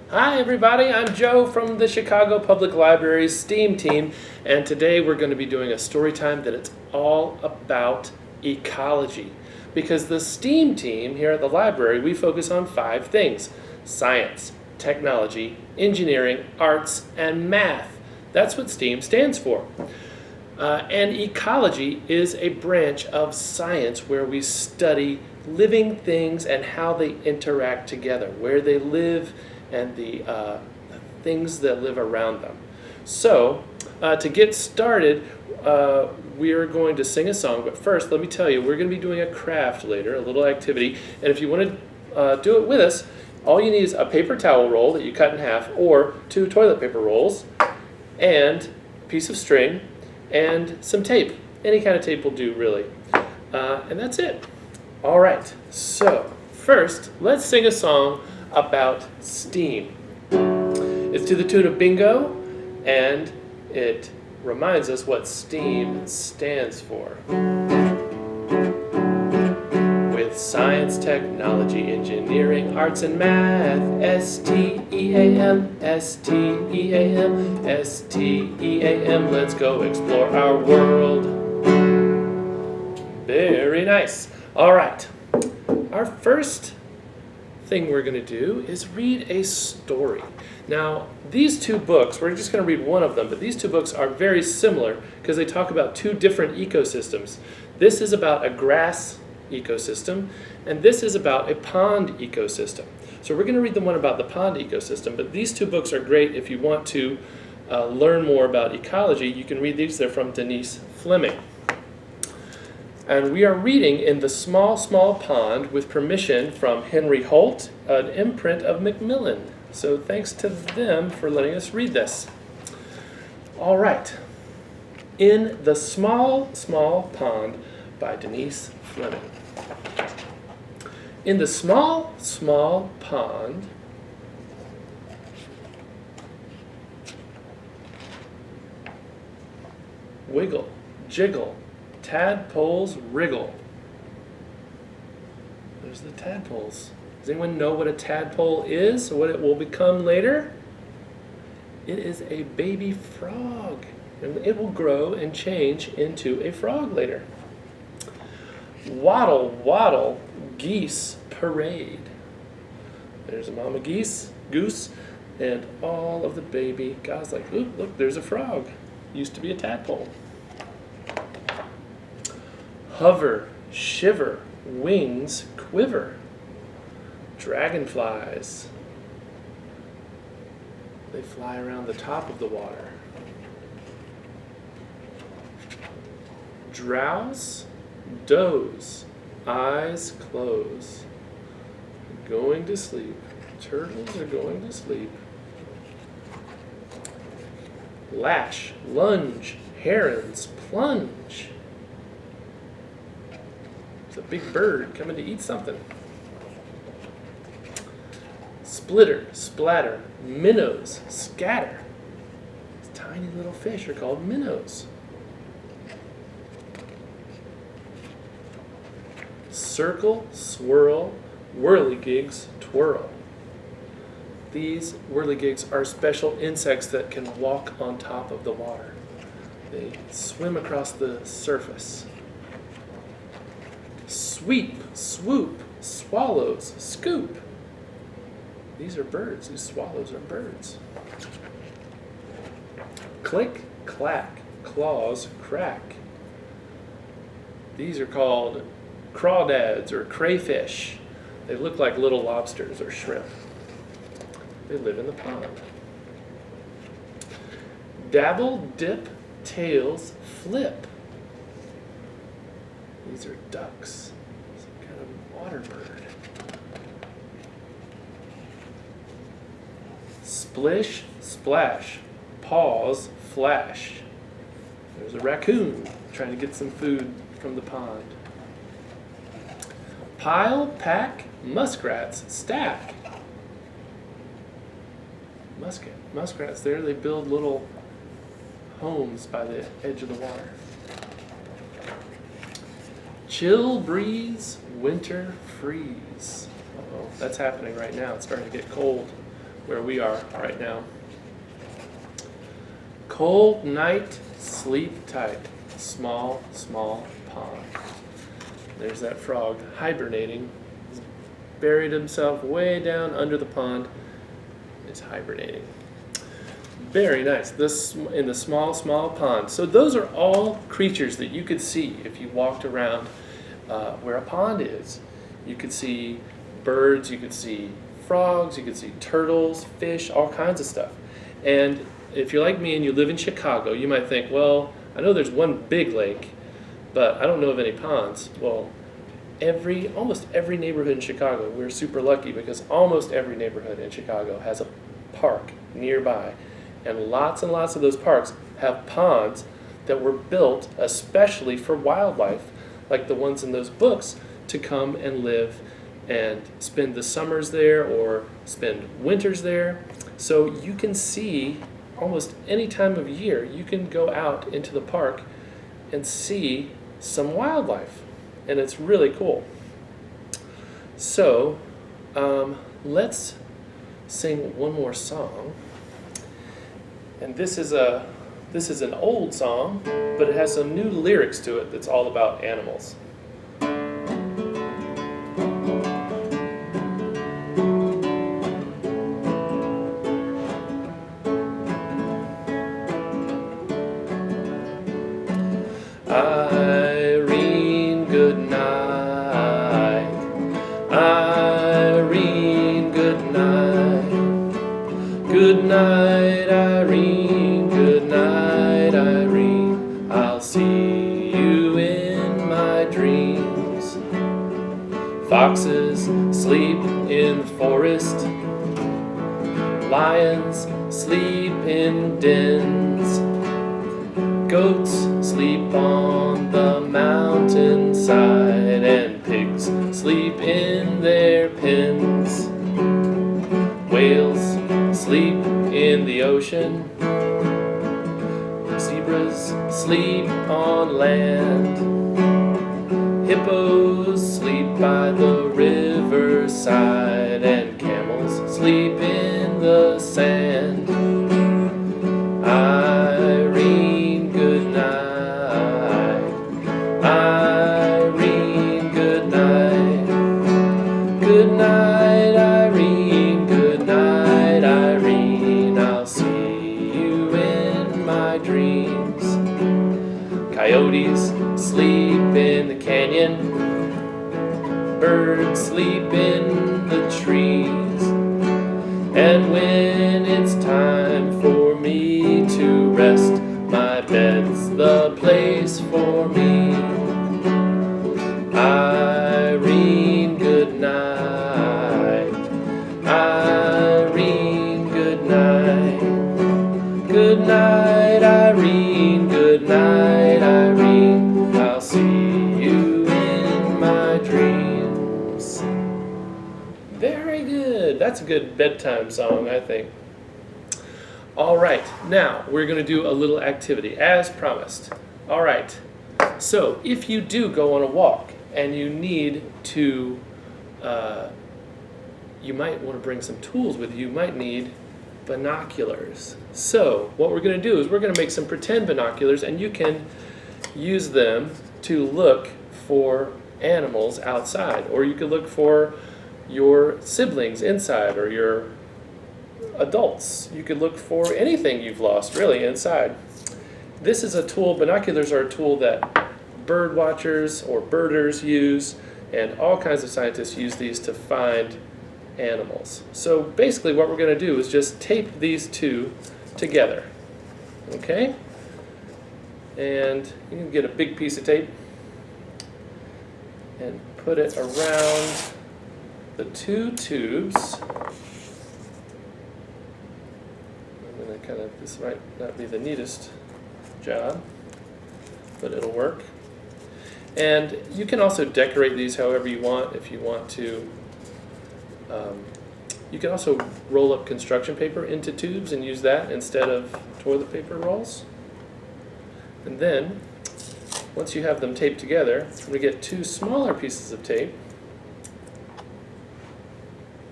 Hi everybody, I'm Joe from the Chicago Public Library's STEAM team, and today we're going to be doing a story time that it's all about ecology. Because the STEAM team here at the library, we focus on 5 things: science, technology, engineering, arts, and math. That's what STEAM stands for. And ecology is a branch of science where we study living things and how they interact together, where they live, and the things that live around them. So, to get started, we are going to sing a song, but first let me tell you, we're going to be doing a craft later, a little activity, and if you want to do it with us, all you need is a paper towel roll that you cut in half, or 2 toilet paper rolls, and a piece of string, and some tape. Any kind of tape will do, really. And that's it. All right, so first, let's sing a song about STEAM. It's to the tune of Bingo, and it reminds us what STEAM stands for. With science, technology, engineering, arts, and math, S-T-E-A-M, S-T-E-A-M, S-T-E-A-M, let's go explore our world. Very nice. All right, our first thing we're going to do is read a story. Now, these 2 books, we're just going to read one of them, but these 2 books are very similar because they talk about 2 different ecosystems. This is about a grass ecosystem, and this is about a pond ecosystem. So we're going to read the one about the pond ecosystem, but these 2 books are great if you want to learn more about ecology. You can read these. They're from Denise Fleming. And we are reading In the Small, Small Pond with permission from Henry Holt, an imprint of Macmillan. So thanks to them for letting us read this. All right. In the Small, Small Pond by Denise Fleming. In the small, small pond, wiggle, jiggle, tadpoles wriggle. There's the tadpoles. Does anyone know what a tadpole is, or what it will become later? It is a baby frog, and it will grow and change into a frog later. Waddle, waddle, geese parade. There's a mama goose, and all of the baby guys like, ooh, look, there's a frog. Used to be a tadpole. Hover, shiver, wings quiver. Dragonflies. They fly around the top of the water. Drowse, doze, eyes close. Going to sleep. Turtles are going to sleep. Lash, lunge, herons plunge. There's a big bird coming to eat something. Splitter, splatter, minnows scatter. These tiny little fish are called minnows. Circle, swirl, whirligigs twirl. These whirligigs are special insects that can walk on top of the water. They swim across the surface. Sweep, swoop, swallows scoop. These are birds. These swallows are birds. Click, clack, claws crack. These are called crawdads or crayfish. They look like little lobsters or shrimp. They live in the pond. Dabble, dip, tails flip. These are ducks, some kind of water bird. Splish, splash, paws flash. There's a raccoon trying to get some food from the pond. Pile, pack, muskrats stack. Muskrats there, they build little homes by the edge of the water. Chill breeze, winter freeze. Uh-oh, that's happening right now. It's starting to get cold. where we are right now. Cold night, sleep tight, small, small pond. There's that frog hibernating. He's buried himself way down under the pond. He's hibernating. Very nice. This in the small, small pond. So those are all creatures that you could see if you walked around where a pond is. You could see birds, you could see frogs, you could see turtles, fish, all kinds of stuff. And if you're like me and you live in Chicago, you might think, well, I know there's one big lake, but I don't know of any ponds. Well, almost every neighborhood in Chicago, we're super lucky because almost every neighborhood in Chicago has a park nearby. And lots of those parks have ponds that were built especially for wildlife, like the ones in those books, to come and live and spend the summers there or spend winters there. So you can see almost any time of year, you can go out into the park and see some wildlife. And it's really cool. So let's sing one more song. And this is an old song, but it has some new lyrics to it that's all about animals. Irene, good night. Irene, good night. Good night, Irene. Good night, Irene. I'll see you in my dreams. Foxes sleep in the forest. Lions sleep in dens. Goats sleep on the mountainside, and pigs sleep in their pens. Whales sleep in the ocean. Zebras sleep on land. Hippos sleep by the riverside, and camels sleep in the sand. Irene, good night. Irene, good night. Good night, Irene. Good night, Irene. I'll see you in my dreams. Coyotes sleep in the canyon. Birds sleep in the trees. And when it's time for me to rest, my bed's the place for me. Irene, good night. Irene, good night. Good night, Irene. Good night, Irene. I'll see you in my dreams. Very good. That's a good bedtime song, I think. All right, now we're going to do a little activity, as promised. All right, so if you do go on a walk and you need to, you might want to bring some tools with you. You might need binoculars. So what we're going to do is we're going to make some pretend binoculars, and you can use them to look for animals outside, or you could look for your siblings inside, or your adults. You could look for anything you've lost, really, inside. This is a tool, binoculars are a tool that bird watchers or birders use, and all kinds of scientists use these to find animals. So basically what we're going to do is just tape these two together. Okay? And you can get a big piece of tape and put it around the two tubes. This might not be the neatest job, but it'll work. And you can also decorate these however you want. If you want to, you can also roll up construction paper into tubes and use that instead of toilet paper rolls. And then, once you have them taped together, I'm going to get two smaller pieces of tape,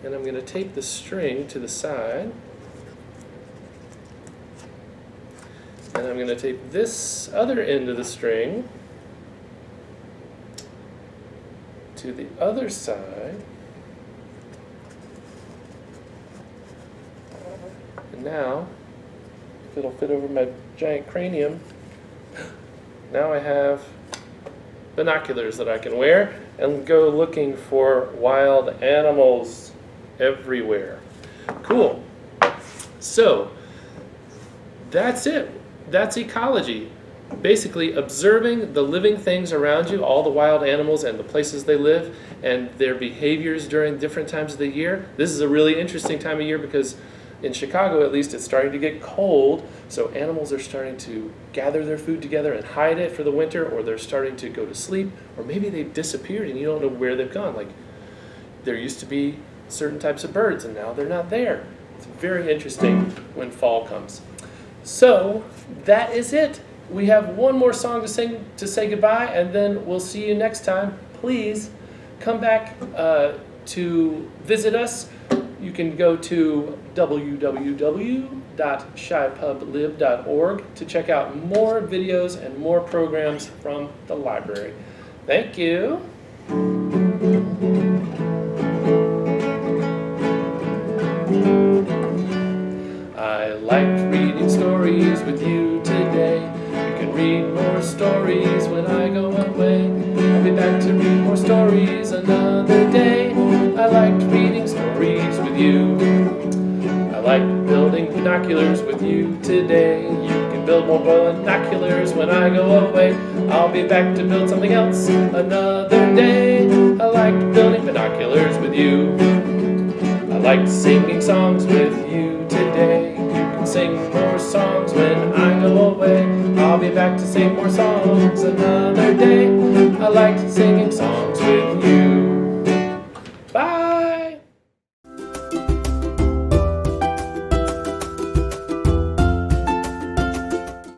and I'm going to tape the string to the side. And I'm going to tape this other end of the string to the other side. And now, if it'll fit over my giant cranium, now I have binoculars that I can wear and go looking for wild animals everywhere. Cool. So, that's it. That's ecology. Basically observing the living things around you, all the wild animals and the places they live and their behaviors during different times of the year. This is a really interesting time of year because in Chicago, at least, it's starting to get cold, so animals are starting to gather their food together and hide it for the winter, or they're starting to go to sleep, or maybe they've disappeared and you don't know where they've gone. Like, there used to be certain types of birds and now they're not there. It's very interesting when fall comes. So, that is it. We have one more song to sing to say goodbye, and then we'll see you next time. Please come back to visit us. You can go to www.shypublib.org to check out more videos and more programs from the library. Thank you. I liked reading stories with you today. You can read more stories when I go away. I'll be back to read more stories another day. I liked reading stories with you. I liked building binoculars with you today. You can build more binoculars when I go away. I'll be back to build something else another day. I liked building binoculars with you. I liked singing songs with you today. You can sing more songs when I go away. I'll be back to sing more songs another day. I liked singing songs